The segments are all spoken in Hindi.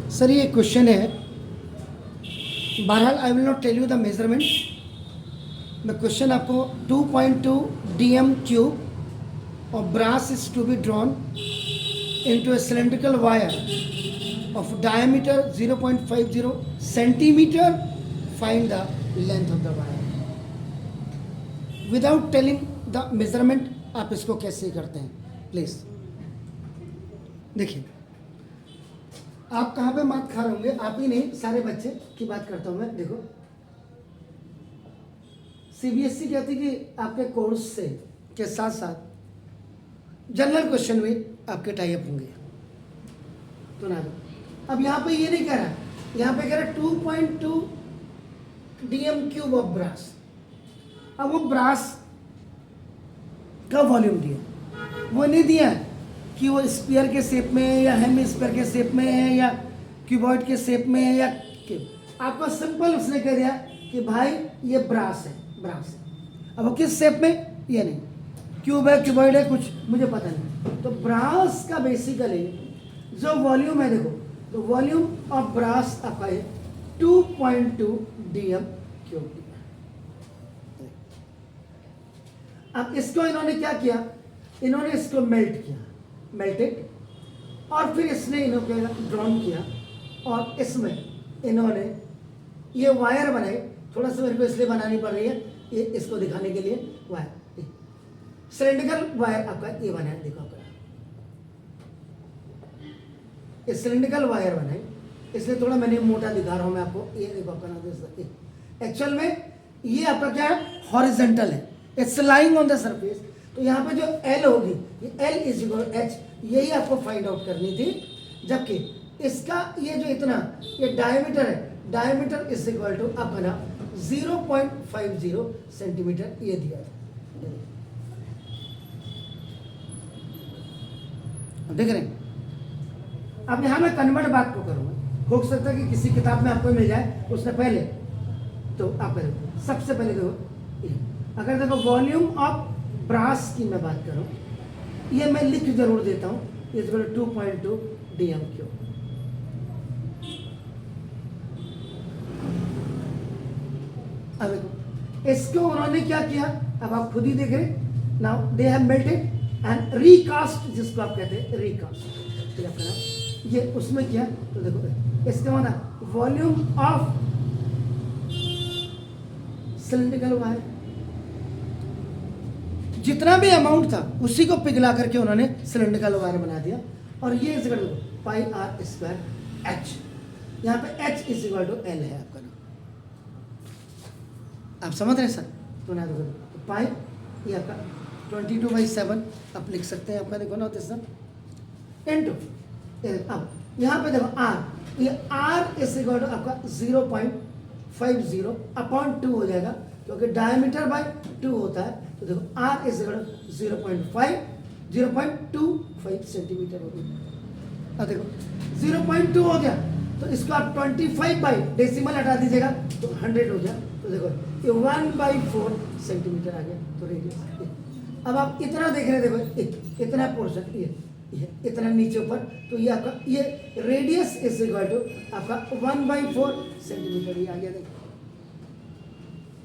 सर ये क्वेश्चन है, बहरहाल I will not tell you the measurement. मैं क्वेश्चन आपको 2.2 dm क्यूब और brass is to be drawn into a cylindrical wire of diameter 0.50 centimeter. Find the length of the wire without telling the measurement. आप इसको कैसे करते हैं प्लीज देखिए। आप कहाँ पे मात खा रहे होंगे, आप ही नहीं सारे बच्चे की बात करता हूँ मैं। देखो सीबीएसई कहती कि आपके कोर्स से के साथ साथ जनरल क्वेश्चन भी आपके टाइप होंगे। तो ना अब यहाँ पे ये नहीं कह रहा, यहाँ पे कह रहा 2.2 dm क्यूब ऑफ ब्रास। अब वो ब्रास का वॉल्यूम दिया, वो नहीं दिया कि वो स्फीयर के शेप में है या हेमिस्फीयर के शेप में है या क्यूबॉइड के शेप में है या आपको सिंपल उसने कह दिया कि भाई ये ब्रास है, ब्रास है। अब वो किस शेप में ये नहीं, क्यूब है क्यूबॉइड है कुछ मुझे पता नहीं। तो ब्रास का बेसिकली जो वॉल्यूम है, देखो तो वॉल्यूम ऑफ ब्रास आपका है 2.2 dm क्यूब। अब इसको इन्होंने क्या किया, इन्होंने इसको मेल्ट किया, मेल्टेड, और फिर इसने इन्होंने ड्रॉन किया और इसमें इन्होंने ये वायर बनाई। थोड़ा सा मेरे को इसलिए बनानी पड़ रही है ये इसको दिखाने के लिए। वायर सिलेंड्रिकल वायर आपका ये बना है, देखो आपका ये सिलेंड्रिकल वायर बनाई, इसलिए थोड़ा मैंने मोटा दिखा रहा हूं मैं आपको। ये देखो आपका नाम, एक्चुअल में ये आपका क्या है, हॉरिजॉन्टल है, it's lying on the surface. तो यहाँ पे जो एल होगी ये एल इज इक्वल एच, यही आपको फाइंड आउट करनी थी। जबकि इसका ये जो इतना ये डायमीटर है, डायमीटर इज इक्वल टू आपका ना 0.50 सेंटीमीटर ये दिया था। देख रहे हैं। अब यहां मैं कन्वर्ट बात को करूंगा, हो सकता है कि किसी किताब में आपको मिल जाए उसने पहले। तो आप देखो सबसे पहले देखो, अगर देखो वॉल्यूम ऑफ ब्रास की मैं बात करूं, ये मैं लिख जरूर देता हूं, is equal to 2.2 dm cube. अब देखो इसको उन्होंने क्या किया, अब आप खुद ही देख रहे। Now they have melted and recast, जिसको आप कहते हैं रिकास्ट, ये उसमें किया। तो देखो इसका मतलब वॉल्यूम ऑफ सिलिंड्रिकल वायर, जितना भी अमाउंट था उसी को पिघला करके उन्होंने सिलिंड्रिकल वायर बना दिया। और ये is equal to pi R square H, यहाँ पे H is equal to L है आपका नाम। आप समझ रहे हैं सर? तो ना देखो तो पाई ये आपका 22/7 आप लिख सकते हैं आपका, देखो ना होते सर इनटू। अब यहाँ पे देखो आर, ये आर इज इक्वल टू आपका 0.50 अपॉन 2 हो जाएगा, क्योंकि डायमीटर बाय 2 होता है। तो देखो R is equal to 0.25 centimetre हो गया। अब देखो 0.2 हो गया, तो इसको आप 25 बाई डेसिमल हटा दीजिएगा तो 100 हो गया। तो देखो ये 1/4 सेंटीमीटर आ गया। तो रेडियस अब आप इतना देख रहे हैं, देखो इतना पोर्शन ये इतना नीचे ऊपर, तो ये आपका ये रेडियस इज इक्वल टू आपका 1/4 सेंटीमीटर ये आ गया।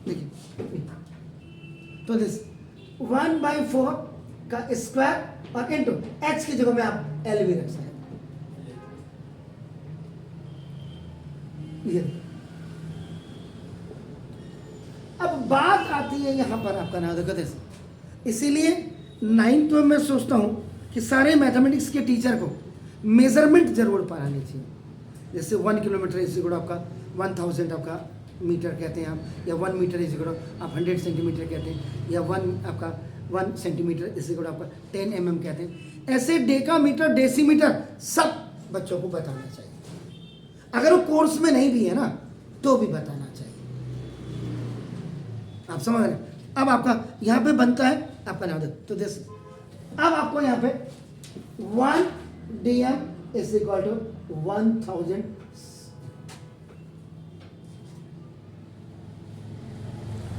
देखिए तो दिस 1/4 का स्क्वायर और इनटू एच की जगह में आप एल भी रख सकते हैं। अब बात आती है यहां पर आपका नाम देखो, इसीलिए 9th में मैं सोचता हूं कि सारे मैथमेटिक्स के टीचर को मेजरमेंट जरूर पढ़ानी चाहिए। जैसे 1 किलोमीटर इज इक्वल आपका 1000 आपका मीटर कहते हैं आप, या 1 मीटर इज इक्वल आप 100 सेंटीमीटर कहते हैं, या 1 सेंटीमीटर इज इक्वल आपका 10 mm कहते हैं। ऐसे डेकामीटर डेसीमीटर सब बच्चों को बताना चाहिए। अगर वो कोर्स में नहीं भी है ना तो भी बताना चाहिए। आप समझ रहे हैं? अब आपका यहाँ पे बनता है आपका नाम तो दिस। अब आपको यहाँ पे 1 dm इज इक्वल टू 1000।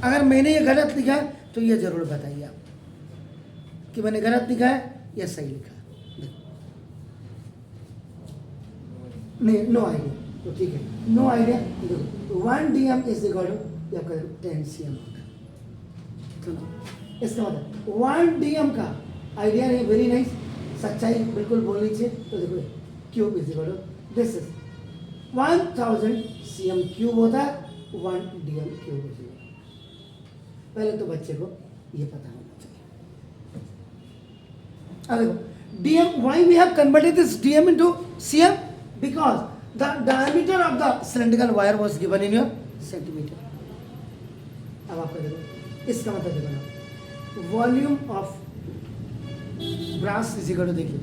अगर मैंने ये गलत लिखा है तो ये जरूर बताइए आप कि मैंने गलत लिखा है या सही लिखा है। नहीं, नो आइडिया, तो ठीक है, नो आइडिया। देखो 1 dm इज इक्वल टू आपका 10 cm होता है। सुनो, इसका मतलब 1 dm का आइडिया नहीं, वेरी नाइस, सच्चाई बिल्कुल बोलनी चाहिए। तो देखो cube is equal to this is 1000 cm cube होता है, 1 dm क्यूब इज इक्वल। पहले तो बच्चे को ये पता होना चाहिए। अब देखो dm, why we have converted this dm into cm? Because the diameter of the cylindrical wire was given in your centimeter. अब आपको देखो इसका मतलब देखो ना, volume of brass is equal to, देखिए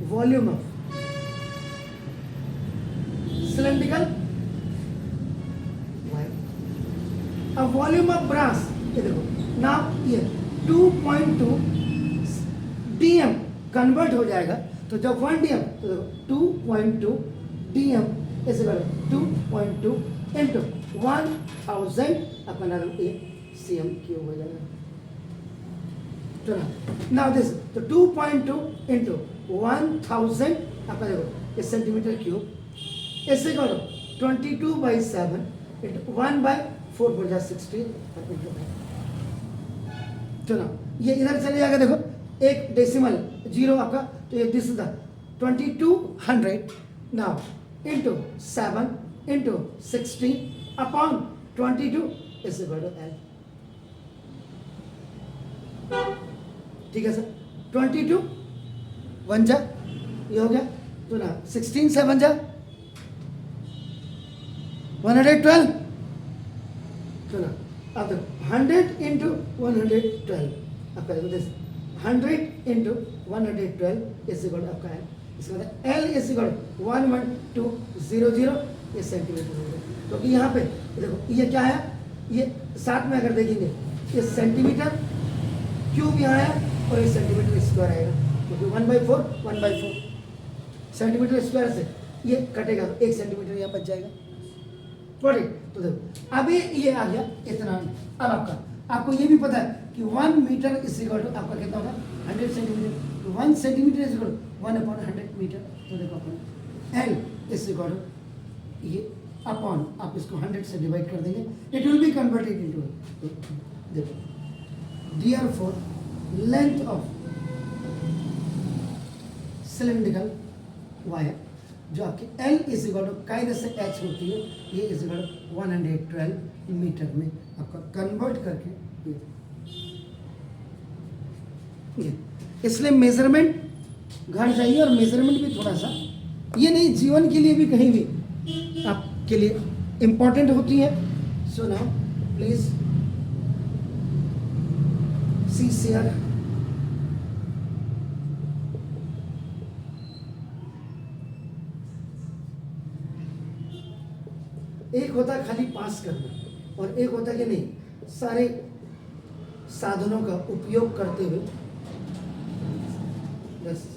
वॉल्यूम ऑफ cylindrical wire, अब वॉल्यूम ऑफ ब्रास, ये देखो ना, ये 2.2 dm कन्वर्ट हो जाएगा, तो जब 1 dm, तो देखो 2.2 dm is equal to 2.2 into 1000 अपना cm क्यूब हो जाएगा। तो नाउ दिस, तो 2.2 इंटू 1000 अपना देखो इस centimetre cube is equal to 22/7 into 1/4 हो जाए 60। तो ना ये इधर चले जाएगा, देखो एक डेसिमल जीरो आपका, तो ये this is the 2200 now into 7 into 60 upon 22 is equal to L। ठीक है सर, 22 1 जा, ये हो गया, तो ना 16 7 जा 112, तो ना अब देखो 100 इंटू 112 आपका देखो दिस 100 इंटू 112 इज इक्वल आपका है, इसका मतलब L इज इक्वल 11200, ये सेंटीमीटर हो गया। तो यहाँ पे देखो ये क्या है, ये साथ में अगर देखेंगे ये सेंटीमीटर क्यूब यहाँ है और ये सेंटीमीटर स्क्वायर आएगा, क्योंकि 1/4 सेंटीमीटर स्क्वायर से ये कटेगा, तो 1 सेंटीमीटर यहाँ बच जाएगा। तो देखो अभी ये आ गया इतना। अब आपको ये भी पता है कि 1 मीटर इज इक्वल टू आपका कितना होगा 100 सेंटीमीटर, तो 1 centimetre is equal to 1/100 metre. तो देखो अपन L इज इक्वल टू ये अपॉन, आप इसको 100 से डिवाइड कर देंगे, it will be converted into, देखो therefore length of cylindrical wire जो आपकी L इज इक्वल टू कायदे से H होती है, ये इज इक्वल टू 112 मीटर में आपका कन्वर्ट करके ये, इसलिए मेजरमेंट घर चाहिए, और मेजरमेंट भी थोड़ा सा, ये नहीं जीवन के लिए भी कहीं भी आपके लिए इंपॉर्टेंट होती है। So now please C share, एक होता खाली पास करना और एक होता कि नहीं सारे साधनों का उपयोग करते हुए, बस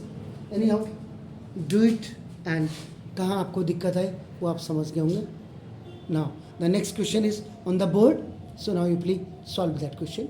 any how do it, and कहाँ आपको दिक्कत है वो आप समझ गए होंगे। Now the next question is on the board, so now you please solve that question.